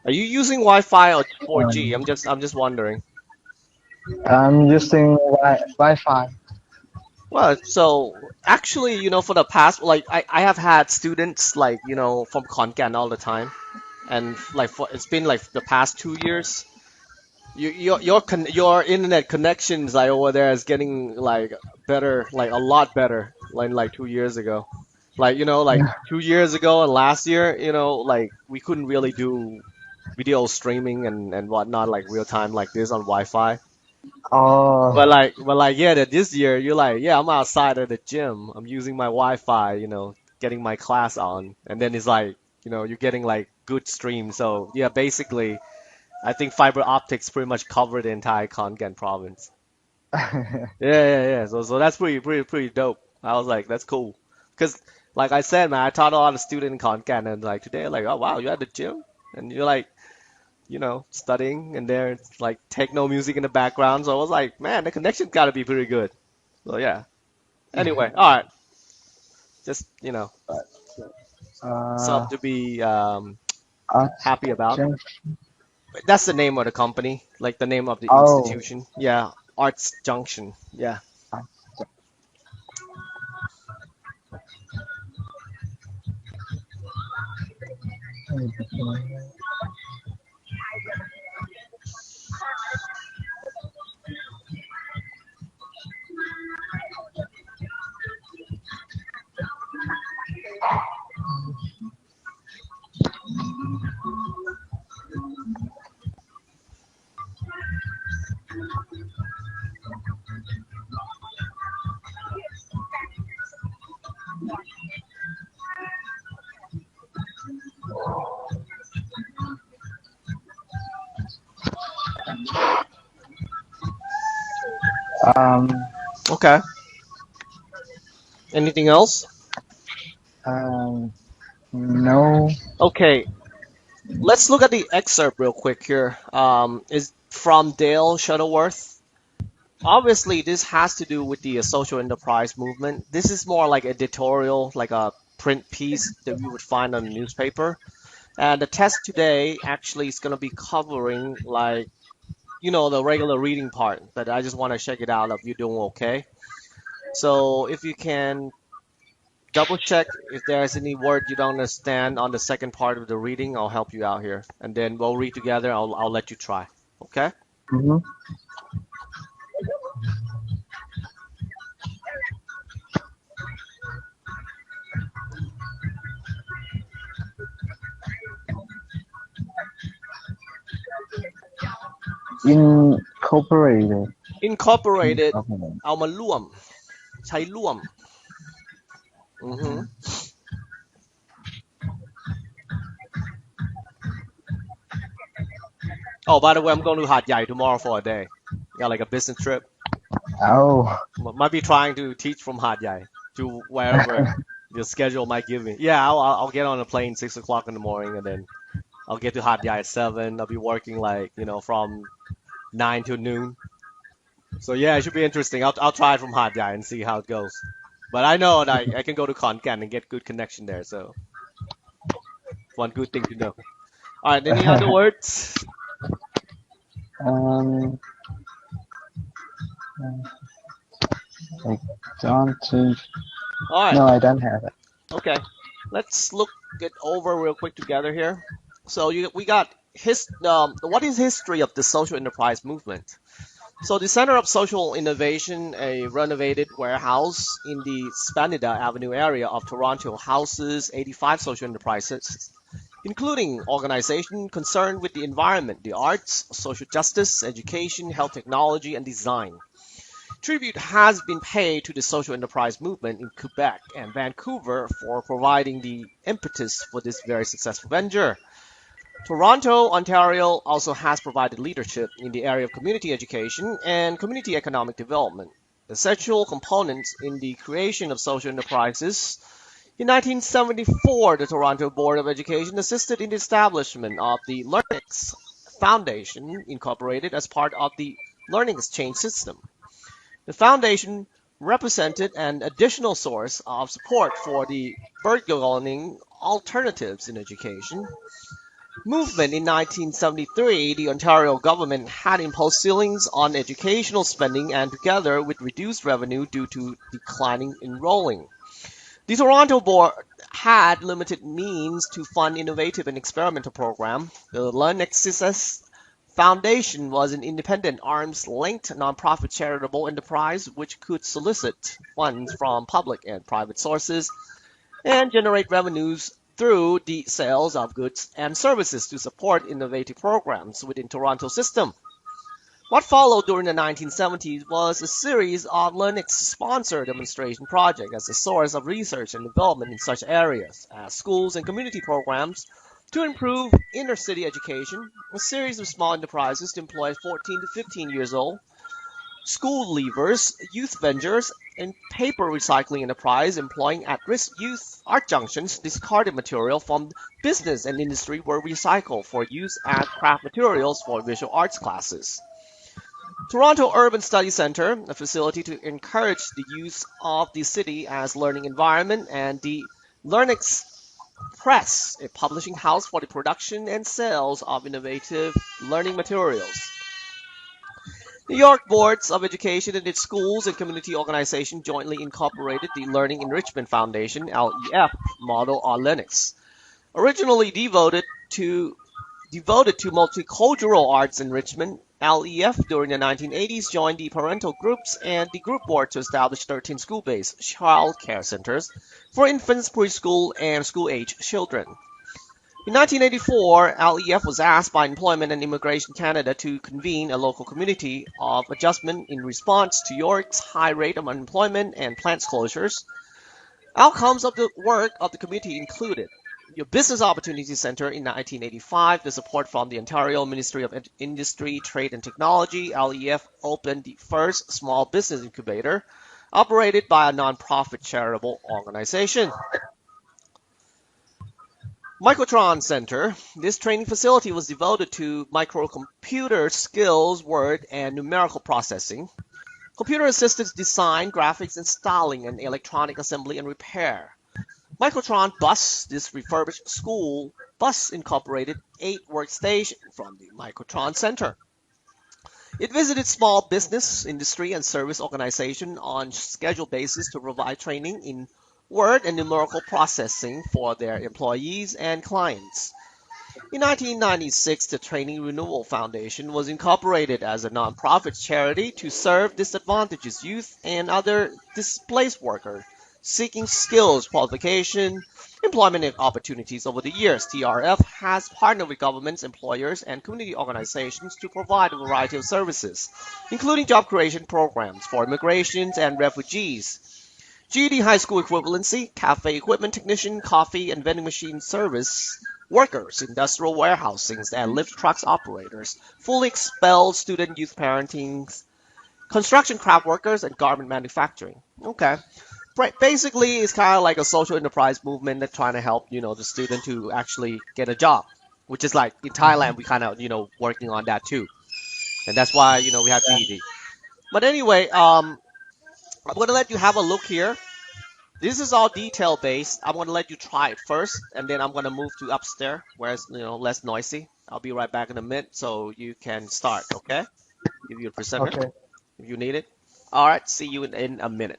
Are you using Wi-Fi or 4G? Um, I'm just wondering. I'm using Wi-Fi. Well, so actually, for the past, like I have had students like, from Khon Kaen all the time, and like it's been like the past 2 years. Your internet connections like over there is getting like better, like a lot better, like 2 years ago. Like like 2 years ago and last year, like we couldn't really do video streaming and whatnot like real time like this on Wi-Fi. Oh, But yeah, that this year you're like, yeah, I'm outside at the gym. I'm using my Wi-Fi, getting my class on, and then it's like, you're getting like good stream. So yeah, basically, I think fiber optics pretty much cover the entire Kon Kaen province. Yeah. So that's pretty dope. I was like, that's cool. Because like I said, man, I taught a lot of students in Kon Kaen, and like today, like, oh wow, you're at the gym, and you're like, studying, and there's like techno music in the background. So I was like, man, the connection's got to be pretty good. So yeah. Anyway, all right, just uh, something to be Art happy about. Junction. That's the name of the company, like the name of the Oh, institution. Yeah, Arts Junction. Yeah. Art Junction. Um, Okay. Anything else? um, no. Okay. Let's look at the excerpt real quick here. Is from Dale Shuttleworth. Obviously, this has to do with the social enterprise movement. This is more like editorial, like a print piece that we would find on a newspaper. And the test today actually is going to be covering like, the regular reading part, but I just want to check it out if you're doing okay. So if you can double check if there's any word you don't understand on the second part of the reading, I'll help you out here. And then we'll read together. I'll let you try. Okay? Mhm. Incorporated. Incorporated, Incorporated. เอามาร่วม ใช้ร่วม อือฮึ Oh, by the way, I'm going to Hat Yai tomorrow for a day. Got like a business trip. Oh, Might be trying to teach from Hat Yai to wherever the schedule might give me. Yeah, I'll get on a plane 6 o'clock in the morning, and then I'll get to Hat Yai at 7. I'll be working like, from 9 to noon. So yeah, it should be interesting. I'll try it from Hat Yai and see how it goes. But I know that I can go to Khon Kaen and get good connection there. So one good thing to know. All right, any other words? um, I don't think. All right. No, I don't have it. Okay, let's look it over real quick together here. So we got what is history of the social enterprise movement? So the Center of Social Innovation, a renovated warehouse in the Spanida Avenue area of Toronto, houses 85 social enterprises, including organizations concerned with the environment, the arts, social justice, education, health technology, and design. Tribute has been paid to the social enterprise movement in Quebec and Vancouver for providing the impetus for this very successful venture. Toronto, Ontario also has provided leadership in the area of community education and community economic development, essential components in the creation of social enterprises. In 1974, the Toronto Board of Education assisted in the establishment of the LearnX Foundation, incorporated as part of the Learning Exchange system. The foundation represented an additional source of support for the burgeoning alternatives in education. movement in 1973, the Ontario government had imposed ceilings on educational spending and together with reduced revenue due to declining enrolling. The Toronto board had limited means to fund innovative and experimental programs. The LearnSpace Foundation was an independent, arm's-length, nonprofit charitable enterprise which could solicit funds from public and private sources and generate revenues through the sales of goods and services to support innovative programs within Toronto system. What followed during the 1970s was a series of LearnX-sponsored demonstration projects as a source of research and development in such areas as schools and community programs to improve inner-city education, a series of small enterprises to employ 14 to 15 years old, school leavers, youth ventures, and paper recycling enterprise employing at-risk youth. Art junctions discarded material from business and industry were recycled for use as craft materials for visual arts classes. Toronto Urban Study Center, a facility to encourage the use of the city as learning environment, and the LearnX Press, a publishing house for the production and sales of innovative learning materials. New York Boards of Education and its schools and community organizations jointly incorporated the Learning Enrichment Foundation (LEF) model on Linux. Originally devoted to multicultural arts enrichment, LEF during the 1980s joined the parental groups and the group board to establish 13 school-based child care centers for infants, preschool, and school-age children. In 1984, LEF was asked by Employment and Immigration Canada to convene a local committee of adjustment in response to York's high rate of unemployment and plant closures. Outcomes of the work of the committee included your Business Opportunity Center in 1985, the support from the Ontario Ministry of Industry, Trade and Technology. LEF opened the first small business incubator operated by a non-profit charitable organization. Microtron Center. This training facility was devoted to microcomputer skills, word, and numerical processing, computer-assisted design, graphics, and styling, and electronic assembly and repair. Microtron Bus. This refurbished school bus incorporated 8 workstations from the Microtron Center. It visited small business, industry, and service organizations on scheduled basis to provide training in word and numerical processing for their employees and clients. In 1996, the Training Renewal Foundation was incorporated as a nonprofit charity to serve disadvantaged youth and other displaced workers seeking skills, qualification, employment opportunities. Over the years, TRF has partnered with governments, employers, and community organizations to provide a variety of services, including job creation programs for immigrants and refugees, GED high school equivalency, cafe equipment technician, coffee and vending machine service workers, industrial warehousing and lift trucks operators, fully expelled student youth parenting, construction craft workers, and garment manufacturing. Okay. Basically, it's kind of like a social enterprise movement that's trying to help, the student to actually get a job, which is like in Thailand, we kind of, working on that too. And that's why, we have GED. But anyway, I'm going to let you have a look here. This is all detail based. I'm going to let you try it first, and then I'm going to move to upstairs where it's, less noisy. I'll be right back in a minute so you can start, okay? Give you a presenter Okay. if you need it. All right, see you in a minute.